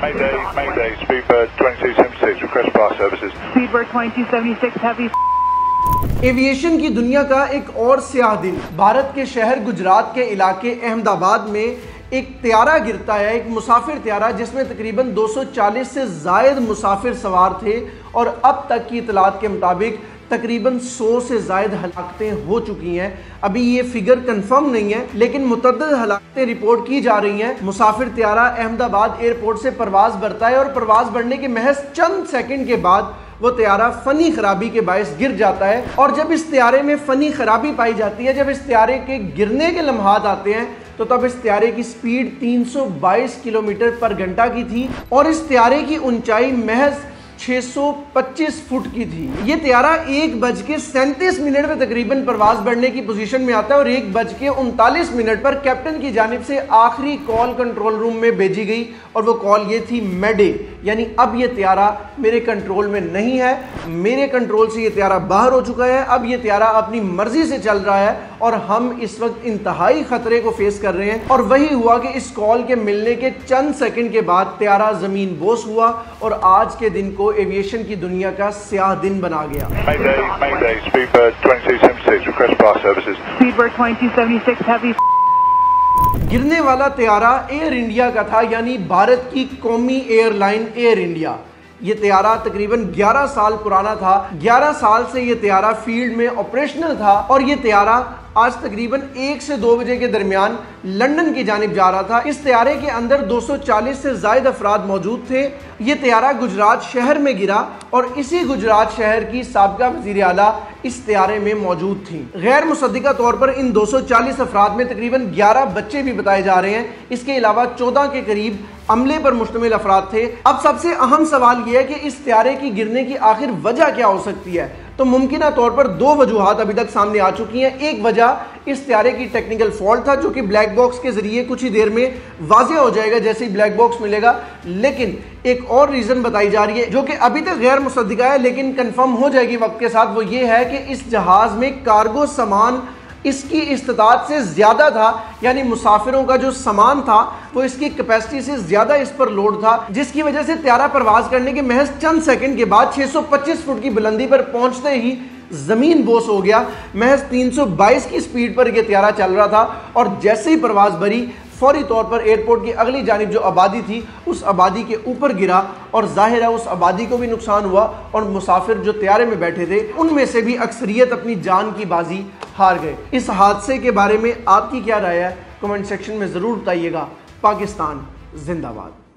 Mayday, Speedbird 2276, request bar services. Speedbird 2276, heavy. Aviation की दुनिया का एक और स्याह दिन। भारत के शहर गुजरात के इलाके अहमदाबाद में एक त्यारा गिरता है, एक मुसाफिर त्यारा, जिसमें तकरीबन 240 से ज़ायद मुसाफिर सवार थे और अब तक की इतलात के मुताबिक तकरीबन 100 से ज़ायद हलाकतें हो चुकी हैं। अभी ये फिगर कंफर्म नहीं है, लेकिन मुतअद्दिद हलाकतें रिपोर्ट की जा रही हैं। मुसाफिर त्यारा अहमदाबाद एयरपोर्ट से परवाज़ भरता है और परवाज़ बढ़ने के महज चंद सेकंड के बाद वो त्यारा फ़नी खराबी के बायस गिर जाता है। और जब इस त्यारे में फ़नी खराबी पाई जाती है, जब इस त्यारे के गिरने के लम्हात आते हैं, तो तब इस त्यारे की स्पीड 322 किलोमीटर पर घंटा की थी और इस त्यारे की ऊंचाई महज 625 फुट की थी। ये त्यारा 1:37 में तकरीबन परवाज बढ़ने की पोजीशन में आता है और 1:39 पर कैप्टन की जानिब से आखिरी कॉल कंट्रोल रूम में भेजी गई और वो कॉल ये थी मेडे, यानी अब ये त्यारा मेरे कंट्रोल में नहीं है, मेरे कंट्रोल से ये त्यारा बाहर हो चुका है, अब ये त्यारा अपनी मर्जी से चल रहा है और हम इस वक्त इंतहाई खतरे को फेस कर रहे हैं। और वही हुआ कि इस कॉल के मिलने के चंद सेकंड के बाद त्यारा जमीन बोस हुआ और आज के दिन को एविएशन की दुनिया का स्याह दिन बना गया। Mayday, Speedbird 2276, request bar services. Speedbird 2276, heavy. गिरने वाला त्यारा एयर इंडिया का था, यानी भारत की कौमी एयरलाइन एयर इंडिया। ये त्यारा तकरीबन 11 साल पुराना था। 11 साल से ये त्यारा फील्ड में ऑपरेशनल था और ये त्यारा आज तकरीबन 1 से 2 बजे के दरमियान लंदन की जानिब जा रहा था। इस त्यारे के अंदर 240 से ज़ायद अफराद मौजूद थे। ये त्यारा गुजरात शहर में गिरा और इसी गुजरात शहर की साबिका वज़ीर आला इस त्यारे में मौजूद थी। गैर मुसद्दिका तौर पर इन 240 अफराद में तकरीबन 11 बच्चे भी बताए जा रहे हैं। इसके अलावा 14 के करीब अमले पर मुश्तमिल अफराद थे। अब सबसे अहम सवाल यह है कि इस त्यारे की गिरने की आखिर वजह क्या हो सकती है। तो मुमकिन तौर पर 2 वजूहात अभी तक सामने आ चुकी हैं। एक वजह इस त्यारे की टेक्निकल फॉल्ट था, जो कि ब्लैक बॉक्स के जरिए कुछ ही देर में वाज़ेह हो जाएगा जैसे ही ब्लैक बॉक्स मिलेगा। लेकिन एक और रीजन बताई जा रही है जो कि अभी तक गैर मुसद्दिका है लेकिन कंफर्म हो जाएगी वक्त के साथ। वो ये है कि इस जहाज में कार्गो सामान इसकी इस्तात से ज़्यादा था, यानी मुसाफिरों का जो सामान था वो इसकी कैपेसिटी से ज़्यादा इस पर लोड था, जिसकी वजह से त्यारा परवाज करने के महज चंद सेकंड के बाद 625 फुट की बुलंदी पर पहुंचते ही ज़मीन बोस हो गया। महज 322 की स्पीड पर यह त्यारा चल रहा था और जैसे ही परवाज भरी फौरी तौर पर एयरपोर्ट की अगली जानिब जो आबादी थी उस आबादी के ऊपर गिरा और जाहिर है उस आबादी को भी नुकसान हुआ और मुसाफिर जो त्यारे में बैठे थे उनमें से भी अक्सरियत अपनी जान की बाजी हार गए। इस हादसे के बारे में आपकी क्या राय है, कमेंट सेक्शन में ज़रूर बताइएगा। पाकिस्तान जिंदाबाद।